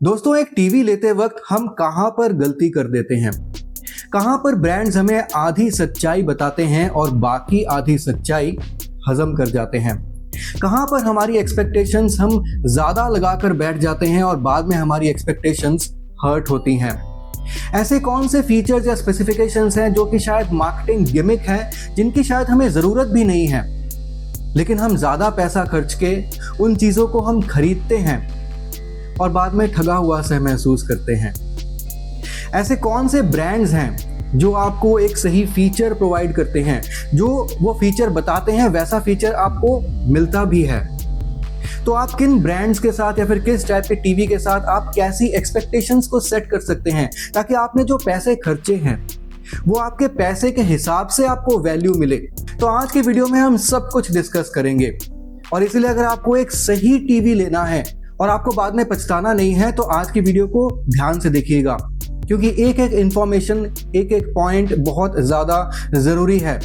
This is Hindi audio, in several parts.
दोस्तों, एक टीवी लेते वक्त हम कहां पर गलती कर देते हैं? कहां पर ब्रांड्स हमें आधी सच्चाई बताते हैं और बाकी आधी सच्चाई हजम कर जाते हैं? कहां पर हमारी एक्सपेक्टेशंस हम ज्यादा लगाकर बैठ जाते हैं और बाद में हमारी एक्सपेक्टेशंस हर्ट होती हैं? ऐसे कौन से फीचर्स या स्पेसिफिकेशंस हैं जो कि शायद मार्केटिंग गिमिक है, जिनकी शायद हमें जरूरत भी नहीं है, लेकिन हम ज्यादा पैसा खर्च के उन चीजों को हम खरीदते हैं और बाद में ठगा हुआ सा महसूस करते हैं? ऐसे कौन से ब्रांड्स हैं जो आपको एक सही फीचर प्रोवाइड करते हैं, जो वो फीचर बताते हैं वैसा फीचर आपको मिलता भी है? तो आप किन ब्रांड्स के साथ या फिर किस टाइप के टीवी के साथ आप कैसी एक्सपेक्टेशंस को सेट कर सकते हैं ताकि आपने जो पैसे खर्चे हैं वो आपके पैसे के हिसाब से आपको वैल्यू मिले? तो आज की वीडियो में हम सब कुछ डिस्कस करेंगे और इसलिए अगर आपको एक सही टीवी लेना है और आपको बाद में पछताना नहीं है तो आज की वीडियो को ध्यान से देखिएगा, क्योंकि एक एक इंफॉर्मेशन, एक एक पॉइंट बहुत ज़्यादा ज़रूरी है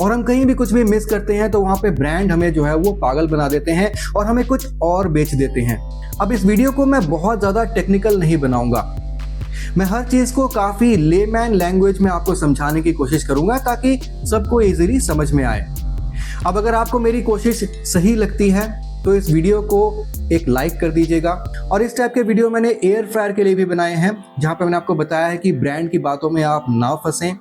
और हम कहीं भी कुछ भी मिस करते हैं तो वहाँ पे ब्रांड हमें जो है वो पागल बना देते हैं और हमें कुछ और बेच देते हैं। अब इस वीडियो को मैं बहुत ज़्यादा टेक्निकल नहीं बनाऊंगा, मैं हर चीज़ को काफ़ी लेमैन लैंग्वेज में आपको समझाने की कोशिश करूंगा ताकि सबको इजीली समझ में आए। अब अगर आपको मेरी कोशिश सही लगती है तो इस वीडियो को एक लाइक कर दीजिएगा। और इस टाइप के वीडियो मैंने एयर फ्रायर के लिए भी बनाए हैं, जहां पे मैंने आपको बताया है कि ब्रांड की बातों में आप ना फंसें।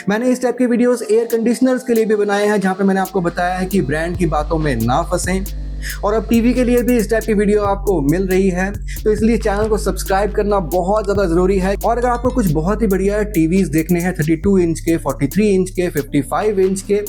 मैंने इस टाइप के वीडियोस एयर कंडीशनर्स के लिए भी बनाए हैं, जहां पे मैंने आपको बताया है कि ब्रांड की बातों में ना फंसें। और अब टीवी के लिए भी इस टाइप की वीडियो आपको मिल रही है, तो इसलिए चैनल को सब्सक्राइब करना बहुत ज़्यादा ज़रूरी है। और अगर आपको कुछ बहुत ही बढ़िया टीवीज देखने हैं, 32 इंच के, 43 इंच के, 55 इंच के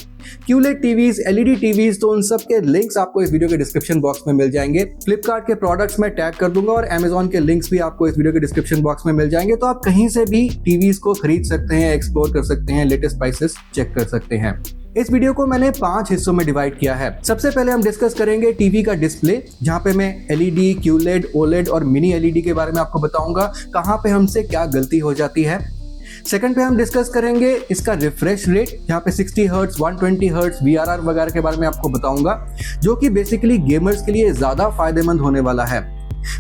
क्यूलेट टीवीज, एलईडी टीवीज, तो उन सब के लिंक्स आपको इस वीडियो के डिस्क्रिप्शन बॉक्स में मिल जाएंगे। फ्लिपकार्ट के प्रोडक्ट्स में टैग कर दूंगा और अमेजॉन के लिंक्स भी आपको इस वीडियो के डिस्क्रिप्शन बॉक्स में मिल जाएंगे, तो आप कहीं से भी टीवीज को खरीद सकते हैं, एक्सप्लोर कर सकते हैं, लेटेस्ट प्राइसेस चेक कर सकते हैं। इस वीडियो को मैंने 5 हिस्सों में डिवाइड किया है। सबसे पहले हम डिस्कस करेंगे टीवी का डिस्प्ले, जहां पे मैं एलईडी, क्यूलेड, ओलेड और मिनी एलईडी के बारे में आपको बताऊंगा कहां पे हमसे क्या गलती हो जाती है। सेकंड पे हम डिस्कस करेंगे इसका रिफ्रेश रेट, जहां पे 60 हर्ट्ज, 120 हर्ट्ज, VRR वगैरह के बारे में आपको बताऊंगा, जो कि बेसिकली गेमर्स के लिए ज्यादा फायदेमंद होने वाला है।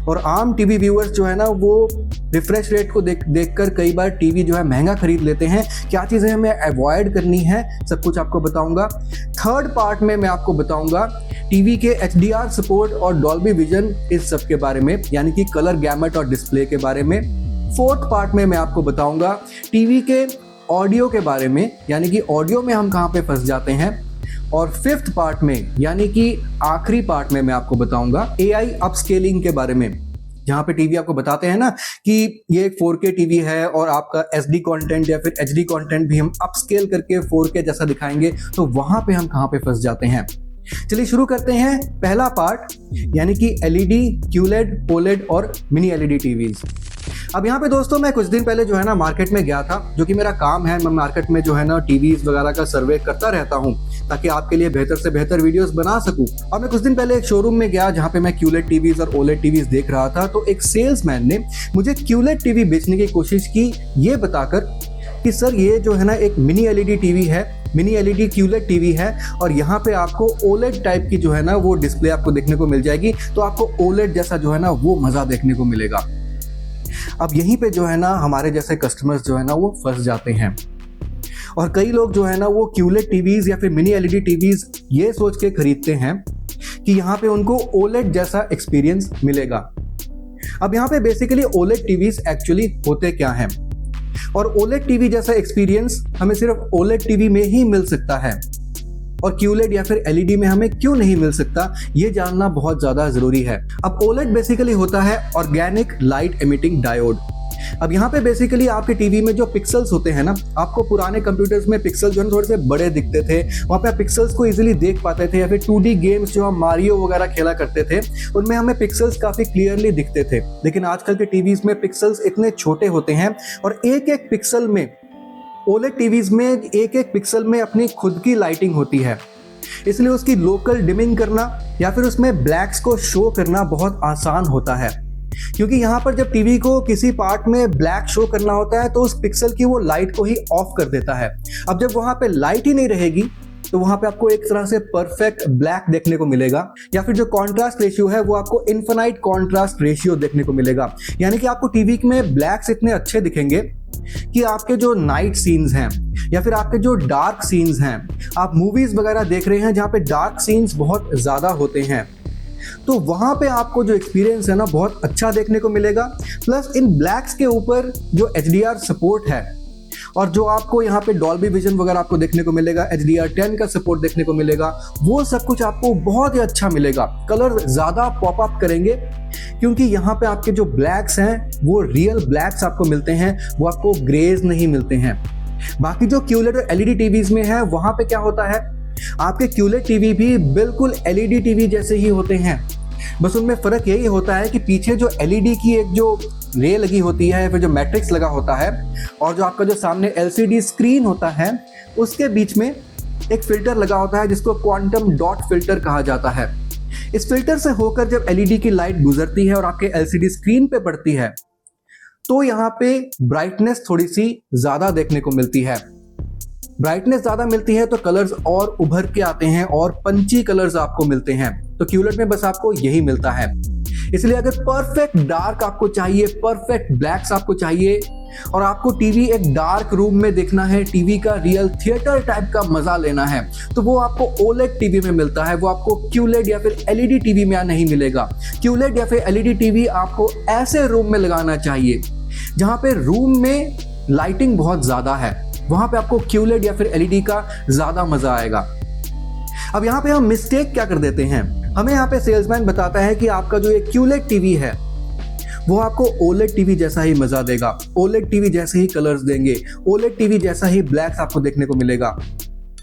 और आम टीवी व्यूअर्स जो है ना, वो रिफ्रेश रेट को देखकर कई बार टीवी जो है महंगा खरीद लेते हैं। क्या चीज़ें हमें अवॉइड करनी है, सब कुछ आपको बताऊंगा। थर्ड पार्ट में मैं आपको बताऊंगा टीवी के HDR सपोर्ट और डॉल्बी विजन, इस सब के बारे में, यानी कि कलर गैमेट और डिस्प्ले के बारे में। फोर्थ पार्ट में मैं आपको बताऊंगा टीवी के ऑडियो के बारे में, यानी कि ऑडियो में हम कहाँ पे फंस जाते हैं। और फिफ्थ पार्ट में, यानी कि आखिरी पार्ट में, मैं आपको बताऊंगा AI अपस्केलिंग के बारे में, जहां पे टीवी आपको बताते हैं ना कि ये एक 4K टीवी है और आपका SD कंटेंट या फिर HD कंटेंट भी हम अपस्केल करके 4K जैसा दिखाएंगे, तो वहां पे हम कहां पे फंस जाते हैं। चलिए शुरू करते हैं पहला पार्ट, यानी कि LED, QLED, OLED और मिनी LED टीवीज। अब यहाँ पे दोस्तों, मैं कुछ दिन पहले जो है ना मार्केट में गया था, जो कि मेरा काम है। मैं मार्केट में जो है ना टीवीज वगैरह का सर्वे करता रहता हूँ ताकि आपके लिए बेहतर से बेहतर वीडियोस बना सकूं। और मैं कुछ दिन पहले एक शोरूम में गया जहाँ पे मैं QLED टीवीज और OLED टीवीज देख रहा था, तो एक सेल्समैन ने मुझे QLED टीवी बेचने की कोशिश की, ये बताकर कि सर ये जो है ना एक मिनी LED टीवी है, मिनी LED QLED टीवी है और यहाँ पे आपको OLED टाइप की जो है ना वो डिस्प्ले आपको देखने को मिल जाएगी, तो आपको OLED जैसा जो है ना वो मजा देखने को मिलेगा। अब यहीं पे जो है ना हमारे जैसे कस्टमर्स जो है ना वो फंस जाते हैं और कई लोग जो है ना वो QLED टीवीज या फिर मिनी LED टीवीज ये सोच के खरीदते हैं कि यहाँ पे उनको OLED जैसा एक्सपीरियंस मिलेगा। अब यहाँ पे बेसिकली OLED टीवीज एक्चुअली होते क्या हैं और OLED टीवी जैसा एक्सपीरियंस हमें सिर्फ OLED टीवी में ही मिल सकता है और QLED या फिर LED में हमें क्यों नहीं मिल सकता, ये जानना बहुत ज़्यादा ज़रूरी है। अब OLED बेसिकली होता है ऑर्गेनिक लाइट एमिटिंग डायोड। अब यहाँ पे बेसिकली आपके टीवी में जो पिक्सल्स होते हैं ना, आपको पुराने कंप्यूटर्स में पिक्सल जो है थोड़े से बड़े दिखते थे, वहाँ पे आप पिक्सल्स को इजीली देख पाते थे, या फिर 2D गेम्स जो हम मारियो वगैरह खेला करते थे उनमें हमें पिक्सल्स काफ़ी क्लियरली दिखते थे। लेकिन आजकल के टीवीज में पिक्सल्स इतने छोटे होते हैं और एक एक पिक्सल में, OLED टीवीज में एक एक पिक्सल में अपनी खुद की लाइटिंग होती है, इसलिए उसकी लोकल डिमिंग करना या फिर उसमें ब्लैक्स को शो करना बहुत आसान होता है। क्योंकि यहाँ पर जब टीवी को किसी पार्ट में ब्लैक शो करना होता है तो उस पिक्सल की वो लाइट को ही ऑफ कर देता है। अब जब वहाँ पे लाइट ही नहीं रहेगी तो वहां पे आपको एक तरह से परफेक्ट ब्लैक देखने को मिलेगा, या फिर जो कॉन्ट्रास्ट रेशियो है वो आपको इनफाइनाइट कॉन्ट्रास्ट रेशियो देखने को मिलेगा। यानी कि आपको टीवी में ब्लैक्स इतने अच्छे दिखेंगे कि आपके जो नाइट सीन्स हैं या फिर आपके जो डार्क सीन्स हैं, आप मूवीज वगैरह देख रहे हैं जहां पे डार्क सीन्स बहुत ज्यादा होते हैं, तो वहां पे आपको जो एक्सपीरियंस है ना बहुत अच्छा देखने को मिलेगा। प्लस इन ब्लैक्स के ऊपर जो HDR सपोर्ट है और जो आपको यहाँ पे डॉल्बी विजन वगैरह आपको देखने को मिलेगा, HDR10 का सपोर्ट देखने को मिलेगा, वो सब कुछ आपको बहुत ही अच्छा मिलेगा। कलर ज़्यादा पॉप अप करेंगे क्योंकि यहाँ पे आपके जो ब्लैक्स हैं वो रियल ब्लैक्स आपको मिलते हैं, वो आपको ग्रेज नहीं मिलते हैं। बाकी जो QLED और LED टीवीज में है वहाँ पे क्या होता है, आपके QLED टीवी भी बिल्कुल LED टीवी जैसे ही होते हैं, बस उनमें फ़र्क यही होता है कि पीछे जो LED की एक जो रे लगी होती है, फिर जो मैट्रिक्स लगा होता है, और जो आपका जो सामने LCD स्क्रीन होता है उसके बीच में एक फिल्टर लगा होता है जिसको क्वांटम डॉट फिल्टर कहा जाता है। इस फिल्टर से होकर जब LED की लाइट गुजरती है और आपके LCD स्क्रीन पे पड़ती है तो यहाँ पे ब्राइटनेस थोड़ी सी ज़्यादा देखने को मिलती है। ब्राइटनेस ज़्यादा मिलती है तो कलर्स और उभर के आते हैं और पंची कलर्स आपको मिलते हैं। तो QLED में बस आपको यही मिलता है। इसलिए अगर परफेक्ट डार्क आपको चाहिए, परफेक्ट ब्लैक्स आपको चाहिए और आपको टीवी एक डार्क रूम में देखना है, टीवी का रियल थिएटर टाइप का मजा लेना है, तो वो आपको OLED टीवी में मिलता है। वो आपको QLED या फिर LED टीवी में नहीं मिलेगा। QLED या फिर LED टीवी आपको ऐसे रूम में लगाना चाहिए जहां पे रूम में लाइटिंग बहुत ज्यादा है, वहां पे आपको QLED या फिर LED का ज्यादा मजा आएगा। अब यहाँ पे हम मिस्टेक क्या कर देते हैं, हमें यहाँ पे सेल्समैन बताता है कि आपका जो ये QLED टीवी है वो आपको OLED टीवी जैसा ही मजा देगा, OLED टीवी जैसे ही कलर्स देंगे, OLED टीवी जैसा ही ब्लैक्स आपको देखने को मिलेगा।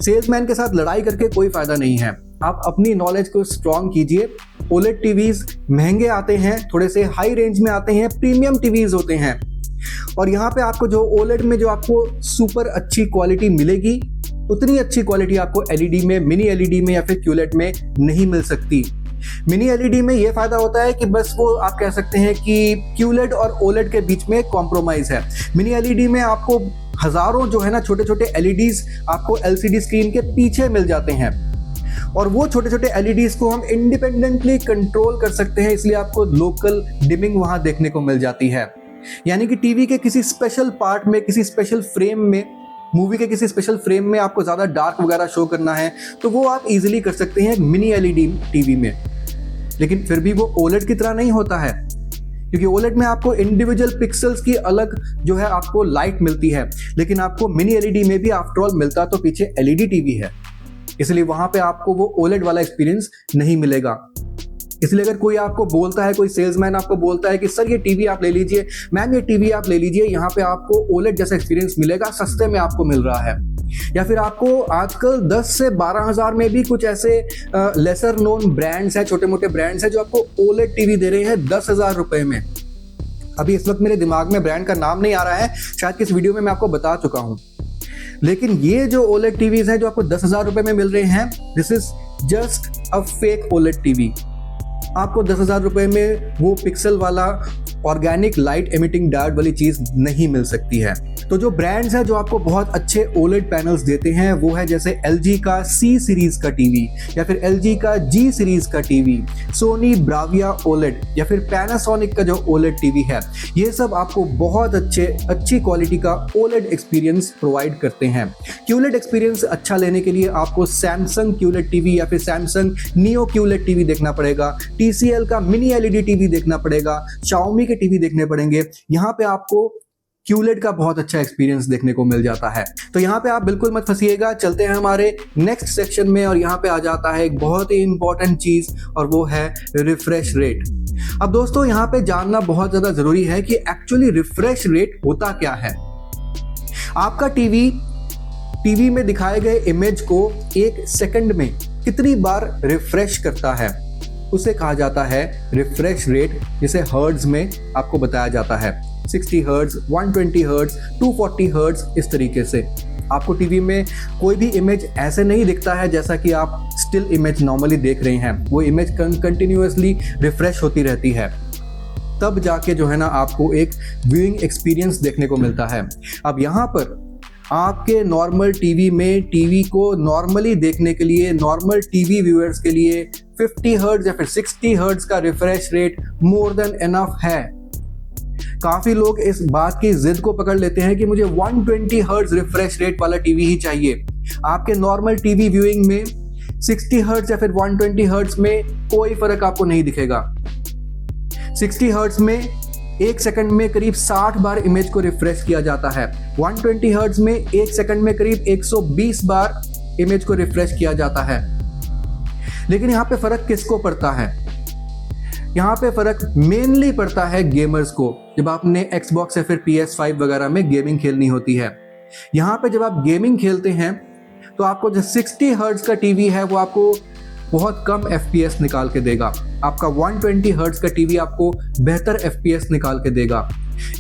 सेल्समैन के साथ लड़ाई करके कोई फायदा नहीं है। आप अपनी नॉलेज को स्ट्रॉन्ग कीजिए। OLED टीवीज महंगे आते हैं, थोड़े से हाई रेंज में आते हैं, प्रीमियम टीवीज होते हैं, और यहाँ पे आपको जो OLED में जो आपको सुपर अच्छी क्वालिटी मिलेगी उतनी अच्छी क्वालिटी आपको LED में, मिनी LED में या फिर QLED में नहीं मिल सकती। मिनी LED में ये फायदा होता है कि बस वो आप कह सकते हैं कि QLED और OLED के बीच में कॉम्प्रोमाइज है। मिनी LED में आपको हजारों जो है ना छोटे छोटे LEDs आपको LCD स्क्रीन के पीछे मिल जाते हैं, और वो छोटे छोटे LEDs को हम इंडिपेंडेंटली कंट्रोल कर सकते हैं, इसलिए आपको लोकल डिमिंग वहां देखने को मिल जाती है। यानी कि टीवी के किसी स्पेशल पार्ट में, किसी स्पेशल फ्रेम में, मूवी के किसी स्पेशल फ्रेम में आपको ज़्यादा डार्क वगैरह शो करना है तो वो आप इजीली कर सकते हैं मिनी LED टीवी में। लेकिन फिर भी वो OLED की तरह नहीं होता है, क्योंकि OLED में आपको इंडिविजुअल पिक्सल्स की अलग जो है आपको लाइट मिलती है, लेकिन आपको मिनी LED में भी आफ्टरऑल मिलता तो पीछे LED टीवी है, इसलिए वहां पे आपको वो OLED वाला एक्सपीरियंस नहीं मिलेगा। इसलिए अगर कोई आपको बोलता है, कोई सेल्समैन आपको बोलता है कि सर ये टीवी आप ले लीजिए, मैम ये टीवी आप ले लीजिए, यहाँ पे आपको OLED जैसा एक्सपीरियंस मिलेगा, सस्ते में आपको मिल रहा है, या फिर आपको आजकल 10 से 12 हज़ार में भी कुछ ऐसे लेसर नोन ब्रांड्स हैं, छोटे मोटे ब्रांड्स हैं जो आपको OLED टीवी दे रहे हैं 10,000 रुपए में। अभी इस वक्त मेरे दिमाग में ब्रांड का नाम नहीं आ रहा है, शायद किस वीडियो में मैं आपको बता चुका हूँ, लेकिन ये जो OLED टीवीज हैं जो आपको 10,000 रुपए में मिल रहे हैं, this is just a fake OLED TV. आपको 10,000 रुपए में वो पिक्सल वाला ऑर्गेनिक लाइट एमिटिंग डायोड वाली चीज नहीं मिल सकती है। तो जो ब्रांड्स हैं जो आपको बहुत अच्छे OLED पैनल्स देते हैं वो है जैसे LG का C सीरीज का टीवी, या फिर LG का G सीरीज का टीवी, सोनी ब्राविया OLED, या फिर पैनासोनिक का जो OLED टीवी है, ये सब आपको बहुत अच्छी क्वालिटी का OLED एक्सपीरियंस प्रोवाइड करते हैं। QLED एक्सपीरियंस अच्छा लेने के लिए आपको सैमसंग QLED टीवी या फिर सैमसंग नियो QLED टीवी देखना पड़ेगा, TCL का मिनी LED टीवी देखना पड़ेगा, Xiaomi के टीवी देखने पड़ेंगे। यहाँ पे आपको QLED का बहुत अच्छा एक्सपीरियंस देखने को मिल जाता है। तो यहाँ पे आप बिल्कुल मत फंसिएगा। चलते हैं हमारे नेक्स्ट सेक्शन में, और यहाँ पे आ जाता है एक बहुत ही इंपॉर्टेंट चीज, और वो है रिफ्रेश रेट। अब दोस्तों यहाँ पे जानना बहुत ज्यादा जरूरी है कि एक्चुअली रिफ्रेश रेट होता क्या है। आपका टीवी में दिखाए गए इमेज को 1 सेकंड में कितनी बार रिफ्रेश करता है, उसे कहा जाता है रिफ्रेश रेट, जिसे हर्ट्ज में आपको बताया जाता है। 60 हर्ट्ज, 120 हर्ट्ज, 240 हर्ट्ज, इस तरीके से आपको टीवी में कोई भी इमेज ऐसे नहीं दिखता है जैसा कि आप स्टिल इमेज नॉर्मली देख रहे हैं। वो इमेज कंटिन्यूअसली रिफ्रेश होती रहती है, तब जाके जो है ना आपको एक व्यूइंग एक्सपीरियंस देखने को मिलता है। अब यहाँ पर आपके नॉर्मल टीवी में टीवी को नॉर्मली देखने के लिए, नॉर्मल टीवी व्यूअर्स के लिए 50 हर्ट्ज या फिर 60 हर्ट्ज का refresh rate more than enough है। काफी लोग इस बात की जिद को पकड़ लेते हैं कि मुझे 120 हर्ट्ज रिफ्रेश रेट वाला टीवी ही चाहिए। आपके नॉर्मल टीवी व्यूइंग में 60 हर्ट्ज या फिर 120 हर्ट्ज में कोई फर्क आपको नहीं दिखेगा। 60 हर्ट्ज में 1 सेकंड में करीब 60 बार इमेज को रिफ्रेश किया जाता है। 120 हर्ट्ज में 1 सेकंड में करीब 120 बार इमेज को रिफ्रेश किया जाता है। लेकिन यहाँ पे फर्क किसको पड़ता है? यहाँ पे फर्क मेनली पड़ता है गेमर्स को, जब आपने Xbox या फिर PS5 वगैरह में गेमिंग खेलनी होती है। यहाँ पे जब आप गेमिंग खेलते हैं तो आपको जो 60 हर्ट्ज का टीवी है वो आपको बहुत कम FPS निकाल के देगा। आपका 120 हर्ट्ज का टीवी आपको बेहतर FPS निकाल के देगा।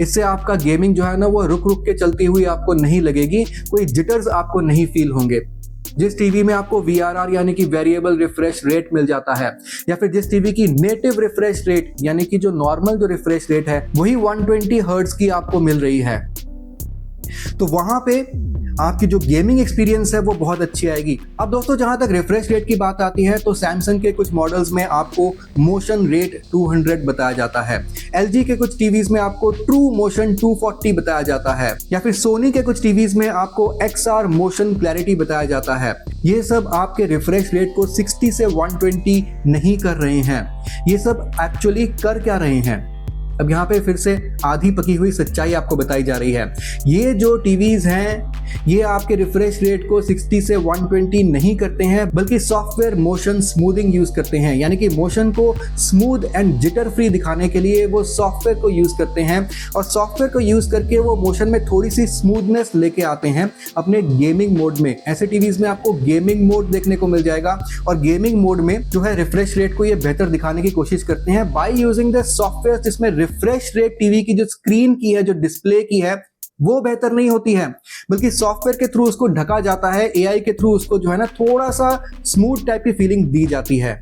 इससे आपका गेमिंग जो है ना वो रुक रुक के चलती हुई आपको नहीं लगेगी, कोई जिटर्स आपको नहीं फील होंगे। जिस टीवी में आपको VRR यानी कि वेरिएबल रिफ्रेश रेट मिल जाता है, या फिर जिस टीवी की नेटिव रिफ्रेश रेट यानी कि जो नॉर्मल जो रिफ्रेश रेट है वही 120 हर्ट्ज की आपको मिल रही है, तो वहां पे आपकी जो गेमिंग एक्सपीरियंस है वो बहुत अच्छी आएगी। अब दोस्तों जहां तक रिफ्रेश रेट की बात आती है तो सैमसंग के कुछ मॉडल्स में आपको मोशन रेट 200 बताया जाता है, LG के कुछ टीवीज में आपको ट्रू मोशन 240 बताया जाता है, या फिर सोनी के कुछ टीवीज में आपको XR मोशन क्लैरिटी बताया जाता है। ये सब आपके रिफ्रेश रेट को 60 से 120 नहीं कर रहे हैं। ये सब एक्चुअली कर क्या रहे हैं? अब यहाँ पे फिर से आधी पकी हुई सच्चाई आपको बताई जा रही है। ये जो टीवीज हैं ये आपके रिफ्रेश रेट को 60 से 120 नहीं करते हैं, बल्कि सॉफ्टवेयर मोशन स्मूथिंग यूज करते हैं, यानी कि मोशन को स्मूथ एंड जिटर फ्री दिखाने के लिए वो सॉफ्टवेयर को यूज करते हैं, और सॉफ्टवेयर को यूज करके वो मोशन में थोड़ी सी स्मूथनेस लेके आते हैं अपने गेमिंग मोड में। ऐसे टीवीज में आपको गेमिंग मोड देखने को मिल जाएगा, और गेमिंग मोड में जो है रिफ्रेश रेट को ये बेहतर दिखाने की कोशिश करते हैं बाय यूजिंग द सॉफ्टवेयर, जिसमें रिफ्रेश रेट टीवी की जो स्क्रीन की है, जो डिस्प्ले की है, वो बेहतर नहीं होती है, बल्कि सॉफ्टवेयर के थ्रू उसको ढका जाता है, AI के थ्रू उसको जो है ना थोड़ा सा स्मूथ टाइप की फीलिंग दी जाती है,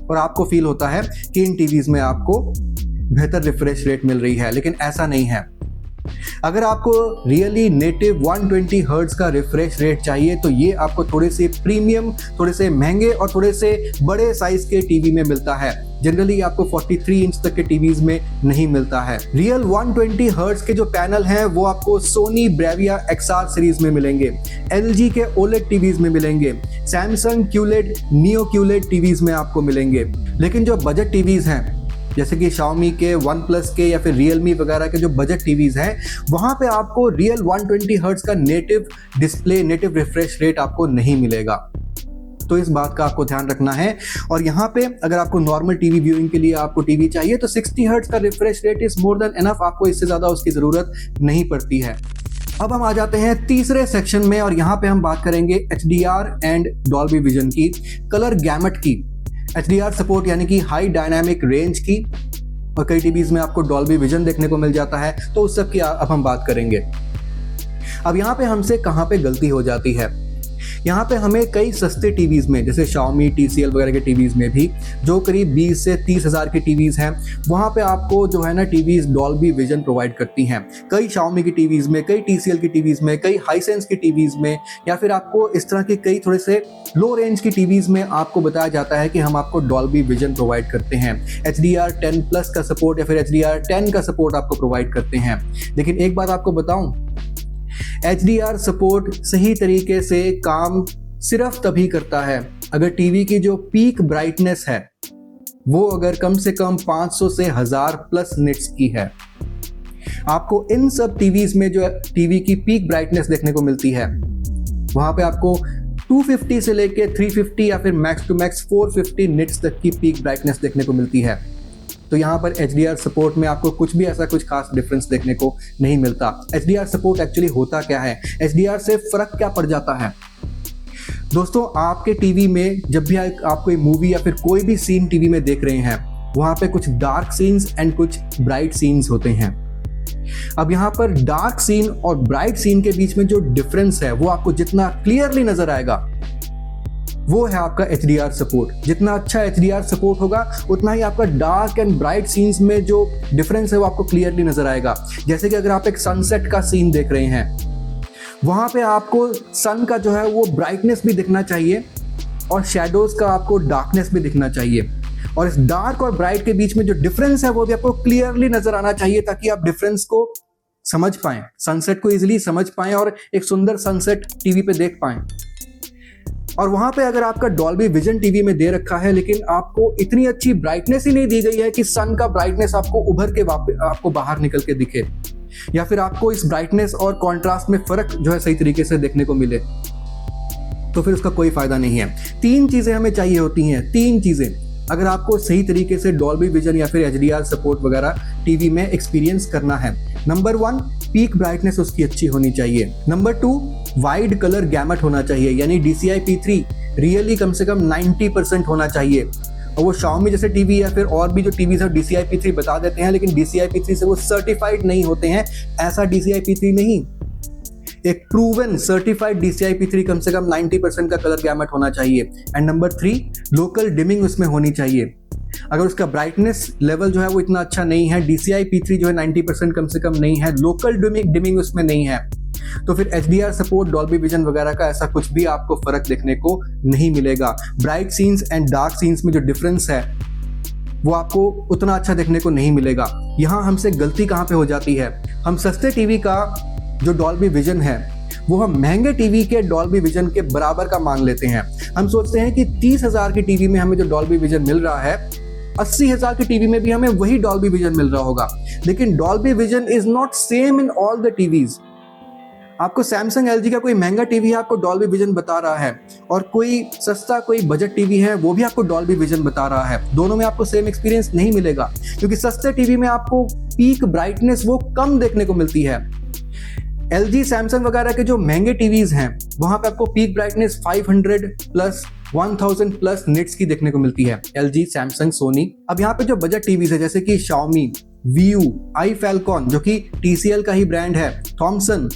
और आपको फील होता है कि इन टीवीज में आपको बेहतर रिफ्रेश रेट मिल रही है। लेकिन ऐसा नहीं है। अगर आपको रियली नेटिव 120 हर्ट्ज का रिफ्रेश रेट चाहिए तो ये आपको थोड़े से प्रीमियम, थोड़े से महंगे और थोड़े से बड़े साइज के टीवी में मिलता है। जनरली आपको 43 इंच तक के टीवीज में नहीं मिलता है। रियल 120 हर्ट्ज के जो पैनल हैं वो आपको सोनी ब्रेविया XR सीरीज में मिलेंगे, LG के OLED टीवीज में मिलेंगे, Samsung QLED, neo QLED TVs में आपको मिलेंगे। लेकिन जो बजट टीवीज हैं जैसे कि Xiaomi के, OnePlus के या फिर Realme वगैरह के जो बजट टीवीज हैं, वहां पे आपको रियल 120 हर्ट्ज का native display, native refresh rate आपको नहीं मिलेगा। तो इस बात का आपको ध्यान रखना है। और यहाँ पे अगर आपको नॉर्मल टीवी व्यूइंग के लिए आपको टीवी चाहिए तो 60 हर्ट्ज का refresh rate is more than enough, आपको इससे ज्यादा उसकी जरूरत नहीं पड़ती है। अब हम आ जाते हैं तीसरे सेक्शन में, और यहाँ पे हम बात करेंगे HDR एंड डॉल्बी विजन की, कलर गैमट की, HDR सपोर्ट यानी कि हाई डायनामिक रेंज की, और कई टीवीज में आपको डॉल्बी विजन देखने को मिल जाता है, तो उस सब की अब हम बात करेंगे। अब यहाँ पे हमसे कहाँ पे गलती हो जाती है? यहाँ पे हमें कई सस्ते टीवीज में जैसे Xiaomi, TCL वगैरह के टीवीज में भी जो करीब 20 से 30 हज़ार की टीवीज हैं, वहाँ पे आपको जो है ना टीवीज डॉल्बी विजन प्रोवाइड करती हैं। कई Xiaomi की टीवीज में, कई TCL की टीवीज में, कई हाईसेंस की टीवीज में, या फिर आपको इस तरह की कई थोड़े से लो रेंज की टीवीज में आपको बताया जाता है कि हम आपको डॉल्बी विजन प्रोवाइड करते हैं, HDR10+ का सपोर्ट या फिर HDR10 का सपोर्ट आपको प्रोवाइड करते हैं। लेकिन एक बात आपको बताऊं, HDR सपोर्ट सही तरीके से काम सिर्फ तभी करता है अगर टीवी की जो पीक ब्राइटनेस है वो अगर कम से कम 500 से 1000+ निट्स की है। आपको इन सब टीवीज में जो टीवी की पीक ब्राइटनेस देखने को मिलती है वहां पे आपको 250 से लेके 350 या फिर मैक्स टू मैक्स 450 निट्स तक की पीक ब्राइटनेस देखने को मिलती है। तो यहाँ पर HDR सपोर्ट में आपको कुछ भी ऐसा कुछ खास डिफरेंस देखने को नहीं मिलता। HDR सपोर्ट एक्चुअली होता क्या है, HDR से फर्क क्या पड़ जाता है? दोस्तों, आपके टीवी में जब भी आप कोई मूवी या फिर कोई भी सीन टीवी में देख रहे हैं, वहां पे कुछ डार्क सीन्स एंड कुछ ब्राइट सीन्स होते हैं। अब यहाँ पर डार्क सीन और ब्राइट सीन के बीच में जो डिफरेंस है वो आपको जितना क्लियरली नजर आएगा वो है आपका HDR सपोर्ट। जितना अच्छा HDR सपोर्ट होगा उतना ही आपका डार्क एंड ब्राइट सीन्स में जो डिफरेंस है वो आपको क्लियरली नजर आएगा। जैसे कि अगर आप एक सनसेट का सीन देख रहे हैं वहाँ पे आपको सन का जो है वो ब्राइटनेस भी दिखना चाहिए और शैडोज का आपको डार्कनेस भी दिखना चाहिए, और इस डार्क और ब्राइट के बीच में जो डिफरेंस है वो भी आपको क्लियरली नजर आना चाहिए, ताकि आप डिफरेंस को समझ पाएं, सनसेट को इजीली समझ पाएं और एक सुंदर सनसेट टीवी पे देख पाएं। और वहां पे अगर आपका डॉल्बी विजन टीवी में दे रखा है लेकिन आपको इतनी अच्छी ब्राइटनेस ही नहीं दी गई है कि सन का ब्राइटनेस आपको उभर के आपको बाहर निकल के दिखे, या फिर आपको इस ब्राइटनेस और कॉन्ट्रास्ट में फर्क जो है सही तरीके से देखने को मिले, तो फिर उसका कोई फायदा नहीं है। 3 चीजें हमें चाहिए होती हैं, 3 चीजें अगर आपको सही तरीके से डॉल्बी विजन या फिर HDR सपोर्ट वगैरह टीवी में एक्सपीरियंस करना है। नंबर 1, पीक ब्राइटनेस उसकी अच्छी होनी चाहिए। नंबर 2, वाइड कलर गैमट होना चाहिए, यानी DCI P3 रियली कम से कम 90% होना चाहिए। और वो Xiaomi जैसे टीवी या फिर और भी जो टीवीज है DCI P3 बता देते हैं, लेकिन DCI P3 से वो सर्टिफाइड नहीं होते हैं। ऐसा DCI P3 नहीं, एक प्रूवन सर्टिफाइड DCI P3 कम से कम 90% का कलर गैमट होना चाहिए। एंड नंबर 3, लोकल डिमिंग उसमें होनी चाहिए। अगर उसका ब्राइटनेस लेवल जो है वो इतना अच्छा नहीं है, DCI P3 जो है 90% कम से कम नहीं है, लोकल डिमिंग उसमें नहीं है, तो फिर HDR सपोर्ट, डॉल्बी विजन वगैरह का ऐसा कुछ भी आपको फर्क देखने को नहीं मिलेगा। Bright scenes and dark scenes में जो डिफरेंस है वो आपको उतना अच्छा देखने को नहीं मिलेगा। यहाँ हमसे गलती कहाँ पे हो जाती है, हम सस्ते टीवी का जो डॉल्बी विजन है वो हम महंगे टीवी के डॉल्बी विजन के बराबर का मान लेते हैं। हम सोचते हैं कि 30,000 की टीवी में हमें जो डॉल्बी विजन मिल रहा है, 80,000 की टीवी में भी हमें वही डॉल्बी विजन मिल रहा होगा। लेकिन Dolby vision is not same in all the TVs. आपको सैमसंग LG का कोई महंगा टीवी है, आपको डॉल्बी विजन बता रहा है, और कोई सस्ता कोई बजट टीवी है वो भी आपको डॉल्बी विजन बता रहा है। दोनों में आपको सेम एक्सपीरियंस नहीं मिलेगा, क्योंकि सस्ते टीवी में आपको पीक ब्राइटनेस वो कम देखने को मिलती है। LG, सैमसंग वगैरह के जो महंगे टीवीज हैं वहां पे आपको peak brightness 500 plus 1000 plus nits की देखने को मिलती है। LG, Samsung, Sony. अब यहाँ पे जो बजट टीवीज है जैसे कि Xiaomi, Viu, iFalcon जो कि TCL का ही ब्रांड है, थॉमसन,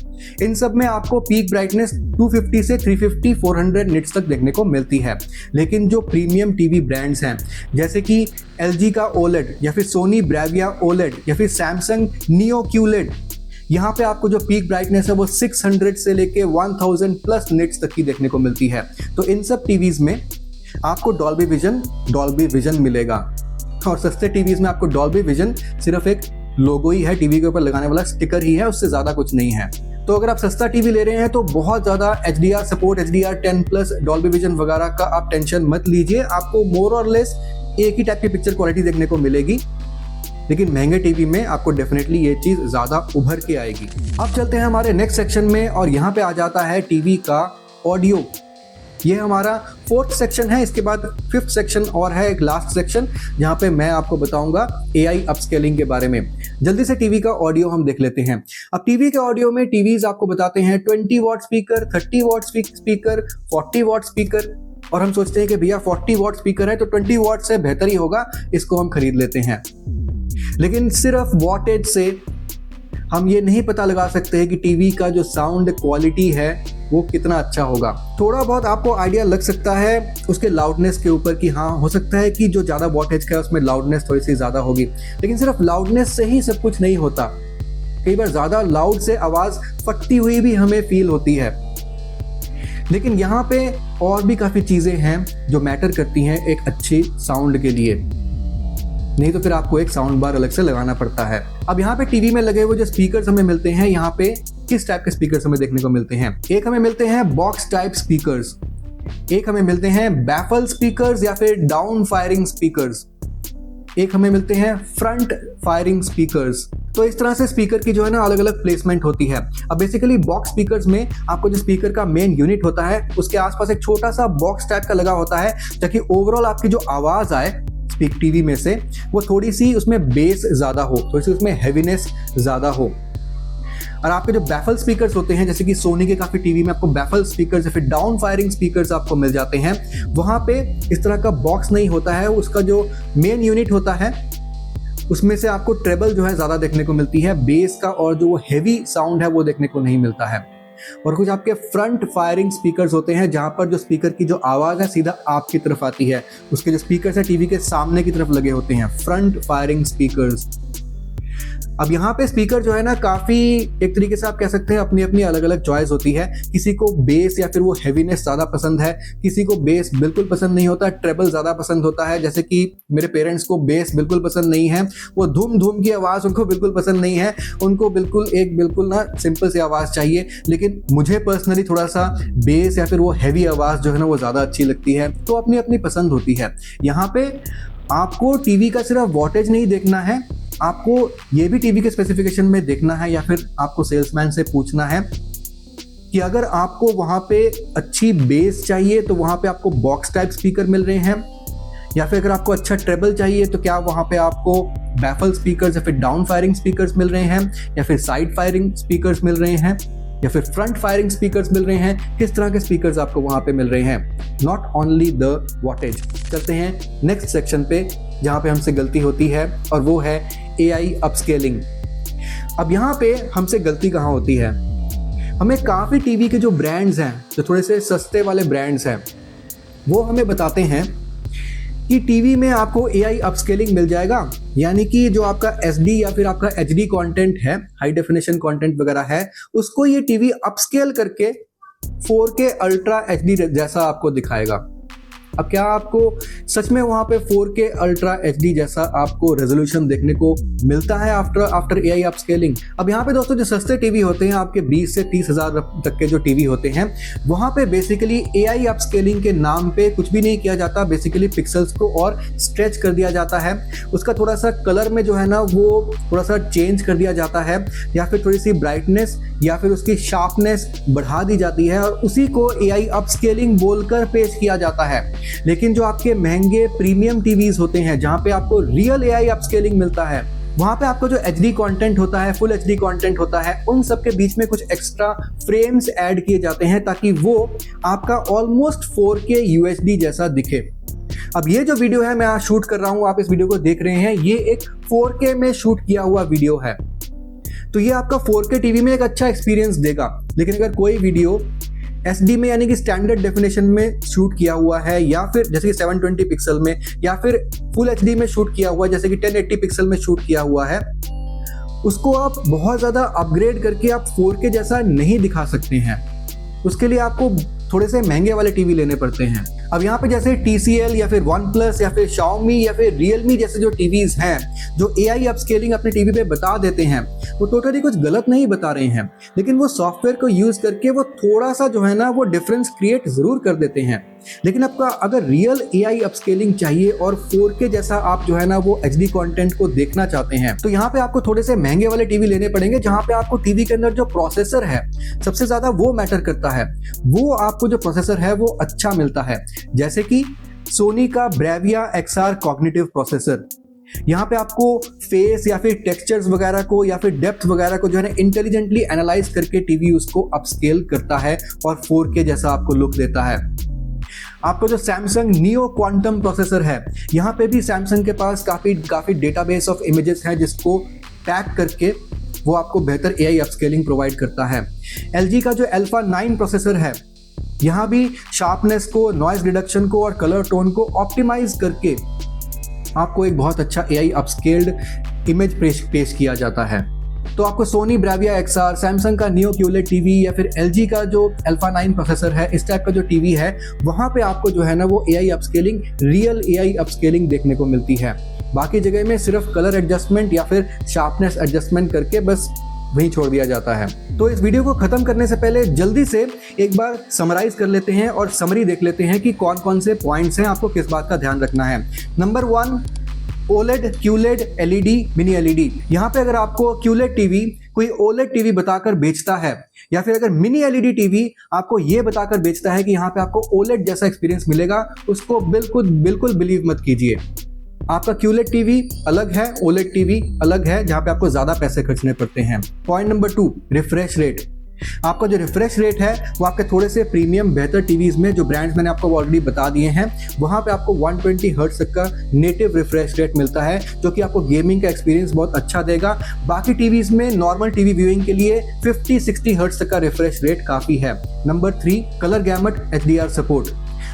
इन सब में आपको पीक ब्राइटनेस 250 से 350 400 निट्स तक देखने को मिलती है। लेकिन जो प्रीमियम टीवी ब्रांड्स हैं जैसे कि LG का OLED या फिर सोनी ब्रेविया OLED या फिर सैमसंग Neo QLED, यहाँ पे आपको जो पीक ब्राइटनेस है वो 600 से लेके 1000 प्लस निट्स तक की देखने को मिलती है। तो इन सब टीवीज में आपको डॉल्बी विजन मिलेगा, और सस्ते टीवीज में आपको डॉल्बी विजन सिर्फ एक लोगो ही है, टीवी के ऊपर लगाने वाला स्टिकर ही है, उससे ज्यादा कुछ नहीं है। तो अगर आप सस्ता टीवी ले रहे हैं तो बहुत ज्यादा HDR support, HDR 10 plus, Dolby vision वगैरह का आप टेंशन मत लीजिए। आपको मोर और लेस एक ही टाइप की पिक्चर क्वालिटी देखने को मिलेगी, लेकिन महंगे टीवी में आपको डेफिनेटली ये चीज ज्यादा उभर के आएगी। अब चलते हैं हमारे नेक्स्ट सेक्शन में, और यहाँ पे आ जाता है टीवी का ऑडियो। ये हमारा 4th सेक्शन है। इसके बाद 5th सेक्शन और है एक लास्ट सेक्शन, जहाँ पे मैं आपको बताऊंगा AI अपस्केलिंग के बारे में। जल्दी से टीवी का ऑडियो हम देख लेते हैं। अब टीवी के ऑडियो में टीवीज आपको बताते हैं 20 what speaker, 30 what speaker, 40 what speaker, और हम सोचते हैं कि भैया 40 वॉट स्पीकर है तो 20 वॉट से बेहतर ही होगा, इसको हम खरीद लेते हैं। लेकिन सिर्फ वॉटेज से हम ये नहीं पता लगा सकते हैं कि टीवी का जो साउंड क्वालिटी है वो कितना अच्छा होगा। थोड़ा बहुत आपको आइडिया लग सकता है उसके लाउडनेस के ऊपर कि हाँ, हो सकता है कि जो ज़्यादा वॉटेज का है उसमें लाउडनेस थोड़ी सी ज़्यादा होगी, लेकिन सिर्फ लाउडनेस से ही सब कुछ नहीं होता। कई बार ज़्यादा लाउड से आवाज़ फटती हुई भी हमें फील होती है। लेकिन यहाँ पे और भी काफ़ी चीज़ें हैं जो मैटर करती हैं एक अच्छी साउंड के लिए, नहीं तो फिर आपको एक साउंड बार अलग से लगाना पड़ता है। अब यहाँ पे टीवी में लगे हुए जो स्पीकर्स हमें मिलते हैं, यहाँ पे किस टाइप के स्पीकर्स हमें देखने को मिलते हैं। एक हमें मिलते हैं बॉक्स टाइप स्पीकर्स, एक हमें मिलते हैं बैफल स्पीकर्स या फिर डाउन फायरिंग स्पीकर्स, एक हमें मिलते हैं फ्रंट फायरिंग स्पीकर्स। तो इस तरह से स्पीकर की जो है ना अलग अलग प्लेसमेंट होती है। अब बेसिकली बॉक्स स्पीकर्स में आपको जो स्पीकर का मेन यूनिट होता है उसके आसपास एक छोटा सा बॉक्स टाइप का लगा होता है, ताकि ओवरऑल आपकी जो आवाज आए स्पीक टीवी में से वो थोड़ी सी उसमें बेस ज्यादा हो, थोड़ी सी उसमें हैवीनेस ज्यादा हो। और आपके जो बैफल स्पीकर्स होते हैं, जैसे कि सोनी के काफी टीवी में आपको बैफल स्पीकर्स या फिर डाउन फायरिंग स्पीकर्स आपको मिल जाते हैं, वहां पे इस तरह का बॉक्स नहीं होता है। उसका जो मेन यूनिट होता है उसमें से आपको ट्रेबल जो है ज्यादा देखने को मिलती है, बेस का और जो हैवी साउंड है वो देखने को नहीं मिलता है। और कुछ आपके फ्रंट फायरिंग स्पीकर्स होते हैं, जहां पर जो स्पीकर की जो आवाज है सीधा आपकी तरफ आती है, उसके जो स्पीकर्स है टीवी के सामने की तरफ लगे होते हैं, फ्रंट फायरिंग स्पीकर्स। अब यहाँ पे स्पीकर जो है ना काफी एक तरीके से आप कह सकते हैं अपनी अपनी अलग अलग चॉइस होती है। किसी को बेस या फिर वो हैवीनेस ज्यादा पसंद है, किसी को बेस बिल्कुल पसंद नहीं होता, ट्रेबल ज्यादा पसंद होता है। जैसे कि मेरे पेरेंट्स को बेस बिल्कुल पसंद नहीं है, वो धूम धूम की आवाज उनको बिल्कुल पसंद नहीं है, उनको बिल्कुल ना सिंपल सी आवाज चाहिए। लेकिन मुझे पर्सनली थोड़ा सा बेस या फिर वो हैवी आवाज जो है ना वो ज्यादा अच्छी लगती है। तो अपनी अपनी पसंद होती है। यहाँ पे आपको टीवी का सिर्फ वॉटेज नहीं देखना है, आपको ये भी टीवी के स्पेसिफिकेशन में देखना है या फिर आपको सेल्समैन से पूछना है कि अगर आपको वहां पे अच्छी बेस चाहिए तो वहां पे आपको बॉक्स टाइप स्पीकर मिल रहे हैं, या फिर अगर आपको अच्छा ट्रेबल चाहिए तो क्या वहां पे आपको बैफल स्पीकर्स या फिर डाउन फायरिंग स्पीकर्स मिल रहे हैं, या फिर साइड फायरिंग स्पीकर्स मिल रहे हैं, या फिर फ्रंट फायरिंग स्पीकर्स मिल रहे हैं। किस तरह के स्पीकर्स आपको वहां पे मिल रहे हैं, नॉट ओनली द वॉटेज। चलते हैं नेक्स्ट सेक्शन पे जहां पे हमसे गलती होती है, और वो है AI अपस्केलिंग। अब यहाँ पे हमसे गलती कहाँ होती है, हमें काफ़ी टीवी के जो ब्रांड्स हैं, जो थोड़े से सस्ते वाले ब्रांड्स हैं, वो हमें बताते हैं कि टीवी में आपको AI अपस्केलिंग मिल जाएगा। यानी कि जो आपका SD या फिर आपका HD कंटेंट है, हाई डेफिनेशन कंटेंट वगैरह है, उसको ये टीवी अपस्केल करके 4K अल्ट्रा HD जैसा आपको दिखाएगा। अब क्या आपको सच में वहां पे 4K अल्ट्रा HD जैसा आपको रेजोल्यूशन देखने को मिलता है आफ्टर AI अपस्केलिंग? अब यहाँ पे दोस्तों जो सस्ते टीवी होते हैं, आपके 20 से 30 हज़ार तक के जो टीवी होते हैं, वहां पे बेसिकली AI अपस्केलिंग के नाम पे कुछ भी नहीं किया जाता। बेसिकली पिक्सल्स को और स्ट्रेच कर दिया जाता है, उसका थोड़ा सा कलर में जो है ना वो थोड़ा सा चेंज कर दिया जाता है, या फिर थोड़ी सी ब्राइटनेस या फिर उसकी शार्पनेस बढ़ा दी जाती है, और उसी को AI अपस्केलिंग बोलकर पेश किया जाता है। लेकिन जो आपके महंगे प्रीमियम टीवीज होते हैं, जहां पे आपको रियल AI अपस्केलिंग मिलता है, वहां पे आपको जो HD कंटेंट होता है, फुल HD कंटेंट होता है, उन सब के बीच में कुछ एक्स्ट्रा फ्रेम्स ऐड किए जाते हैं ताकि वो आपका ऑलमोस्ट 4K UHD जैसा दिखे। अब ये जो वीडियो है मैं आज शूट कर रहा हूं, आप इस वीडियो को देख रहे हैं, ये एक 4K में शूट किया हुआ वीडियो है, तो ये आपका 4K टीवी में एक अच्छा एक्सपीरियंस देगा। लेकिन अगर कोई वीडियो SD में यानी कि स्टैंडर्ड डेफिनेशन में शूट किया हुआ है, या फिर जैसे कि 720 पिक्सल में, या फिर फुल HD में शूट किया हुआ है, जैसे कि 1080 पिक्सल में शूट किया हुआ है, उसको आप बहुत ज़्यादा अपग्रेड करके आप 4K जैसा नहीं दिखा सकते हैं। उसके लिए आपको थोड़े से महंगे वाले टीवी लेने पड़ते हैं। अब यहाँ पे जैसे TCL या फिर OnePlus या फिर Xiaomi या फिर Realme जैसे जो टीवीज हैं, जो AI अपस्केलिंग अपने टीवी पे बता देते हैं, वो टोटली कुछ गलत नहीं बता रहे हैं, लेकिन वो सॉफ्टवेयर को यूज करके वो थोड़ा सा जो है ना वो डिफरेंस क्रिएट जरूर कर देते हैं। लेकिन आपका अगर रियल AI अपस्केलिंग चाहिए और 4K जैसा आप जो है ना वो HD कंटेंट को देखना चाहते हैं, तो यहाँ पे आपको थोड़े से महंगे वाले टीवी लेने पड़ेंगे, जहाँ पे आपको टीवी के अंदर जो प्रोसेसर है सबसे ज्यादा वो मैटर करता है। वो आपको जो प्रोसेसर है वो अच्छा मिलता है, जैसे कि सोनी का Bravia XR कॉग्निटिव प्रोसेसर। यहाँ पे आपको फेस या फिर टेक्सचर्स वगैरह को या फिर डेप्थ वगैरह को जो है ना इंटेलिजेंटली एनालाइज करके टीवी उसको अपस्केल करता है और 4K जैसा आपको लुक देता है। आपको जो सैमसंग नियो क्वांटम प्रोसेसर है, यहाँ पे भी सैमसंग के पास काफी डेटाबेस ऑफ इमेजेस है, जिसको टैग करके वो आपको बेहतर AI अपस्केलिंग प्रोवाइड करता है। LG का जो अल्फा 9 प्रोसेसर है, यहाँ भी शार्पनेस को, नॉइज रिडक्शन को और कलर टोन को ऑप्टिमाइज करके आपको एक बहुत अच्छा AI अपस्केल्ड इमेज पेश किया जाता है। तो आपको सोनी Bravia XR, सैमसंग का नियो QLED टीवी या फिर LG का जो अल्फा 9 प्रोसेसर है, इस टाइप का जो टीवी है, वहाँ पे आपको जो है ना वो AI upscaling, real AI upscaling देखने को मिलती है। बाकी जगह में सिर्फ कलर एडजस्टमेंट या फिर शार्पनेस एडजस्टमेंट करके बस वहीं छोड़ दिया जाता है। तो इस वीडियो को खत्म करने से पहले जल्दी से एक बार समराइज कर लेते हैं और समरी देख लेते हैं कि कौन कौन से पॉइंट्स हैं, आपको किस बात का ध्यान रखना है। Number 1, OLED, QLED, LED, mini LED। यहाँ पे अगर आपको QLED टीवी कोई OLED टीवी बताकर बेचता है, या फिर अगर मिनी LED टीवी आपको ये बताकर बेचता है कि यहाँ पे आपको OLED जैसा एक्सपीरियंस मिलेगा, उसको बिल्कुल बिलीव मत कीजिए। आपका QLED टीवी अलग है, OLED टीवी अलग है, जहाँ पे आपको ज्यादा पैसे खर्चने पड़ते हैं। Point number 2, refresh rate. आपका जो रिफ्रेश रेट है वो आपके थोड़े से प्रीमियम बेहतर टीवीज में, जो ब्रांड्स मैंने आपको ऑलरेडी बता दिए हैं, वहां पे आपको 120 हर्ट्ज तक का नेटिव रिफ्रेश रेट मिलता है, जो कि आपको गेमिंग का एक्सपीरियंस बहुत अच्छा देगा। बाकी टीवीज में नॉर्मल टीवी व्यूइंग के लिए 50-60 हर्ट्ज तक का रिफ्रेश रेट काफी है। Number 3, colour gamut HDR support.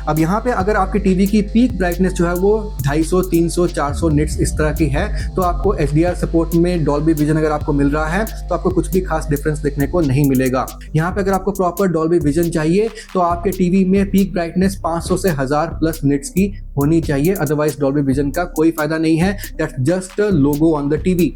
अब यहाँ पे अगर आपकी टीवी की पीक ब्राइटनेस जो है वो 250, 300, 400 निट्स इस तरह की है तो आपको HDR सपोर्ट में डॉल्बी विजन अगर आपको मिल रहा है तो आपको कुछ भी खास डिफरेंस देखने को नहीं मिलेगा। यहाँ पे अगर आपको प्रॉपर डॉल्बी विजन चाहिए तो आपके टीवी में पीक ब्राइटनेस 500 से 1000 प्लस निट्स की होनी चाहिए, अदरवाइज डॉल्बी विजन का कोई फायदा नहीं है। That's just a logo on the TV.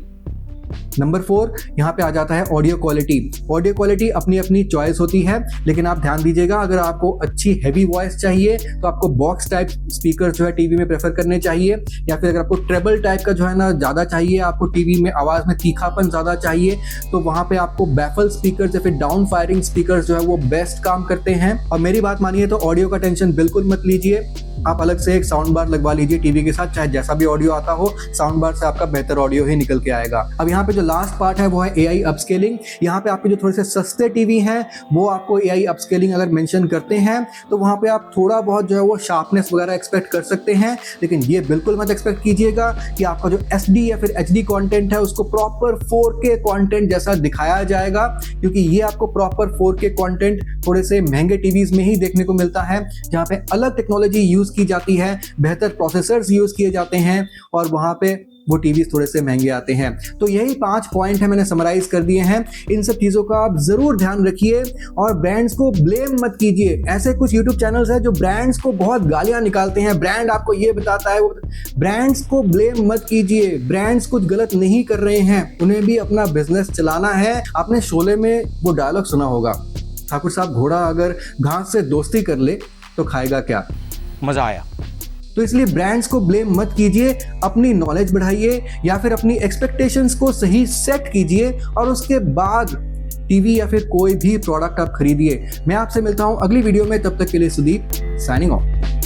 Number 4 यहाँ पे आ जाता है ऑडियो क्वालिटी। ऑडियो क्वालिटी अपनी अपनी चॉइस होती है, लेकिन आप ध्यान दीजिएगा अगर आपको अच्छी हैवी वॉइस चाहिए तो आपको बॉक्स टाइप स्पीकर जो है टीवी में प्रेफर करने चाहिए, या फिर अगर आपको ट्रेबल टाइप का जो है ना ज़्यादा चाहिए, आपको टीवी में आवाज़ में तीखापन ज़्यादा चाहिए तो वहाँ पे आपको बैफल स्पीकर या फिर डाउन फायरिंग स्पीकर जो है वो बेस्ट काम करते हैं। और मेरी बात मानिए तो ऑडियो का टेंशन बिल्कुल मत लीजिए, आप अलग से एक साउंड बार लगवा लीजिए टीवी के साथ, चाहे जैसा भी ऑडियो आता हो साउंड बार से आपका बेहतर ऑडियो ही निकल के आएगा। अब यहाँ पे जो लास्ट पार्ट है वो है AI अपस्केलिंग। यहाँ पे आपके जो थोड़े से सस्ते टीवी हैं वो आपको AI अपस्केलिंग अगर मेंशन करते हैं तो वहाँ पे आप थोड़ा बहुत जो है वो शार्पनेस वगैरह एक्सपेक्ट कर सकते हैं, लेकिन ये बिल्कुल मत एक्सपेक्ट कीजिएगा कि आपका जो SD या फिर HD कंटेंट है उसको प्रॉपर 4K कंटेंट जैसा दिखाया जाएगा, क्योंकि ये आपको प्रॉपर 4K कंटेंट थोड़े से महंगे टीवीज में ही देखने को मिलता है, जहाँ पे अलग टेक्नोलॉजी यूज की जाती है, बेहतर प्रोसेसर्स यूज किए जाते हैं और वहाँ पे वो टीवी थोड़े से महंगे आते हैं। तो यही 5 पॉइंट है, मैंने समराइज कर दिए हैं। इन सब चीज़ों का आप ज़रूर ध्यान रखिए और ब्रांड्स को ब्लेम मत कीजिए। ऐसे कुछ यूट्यूब चैनल्स हैं जो ब्रांड्स को बहुत गालियां निकालते हैं, ब्रांड आपको ये बताता है वो, ब्रांड्स को ब्लेम मत कीजिए। ब्रांड्स कुछ गलत नहीं कर रहे हैं, उन्हें भी अपना बिजनेस चलाना है। आपने शोले में वो डायलॉग सुना होगा, ठाकुर साहब घोड़ा अगर घास से दोस्ती कर ले तो खाएगा क्या। मजा आया। तो इसलिए ब्रांड्स को ब्लेम मत कीजिए, अपनी नॉलेज बढ़ाइए या फिर अपनी एक्सपेक्टेशंस को सही सेट कीजिए और उसके बाद टीवी या फिर कोई भी प्रोडक्ट आप खरीदिए। मैं आपसे मिलता हूं अगली वीडियो में, तब तक के लिए सुदीप साइनिंग ऑफ।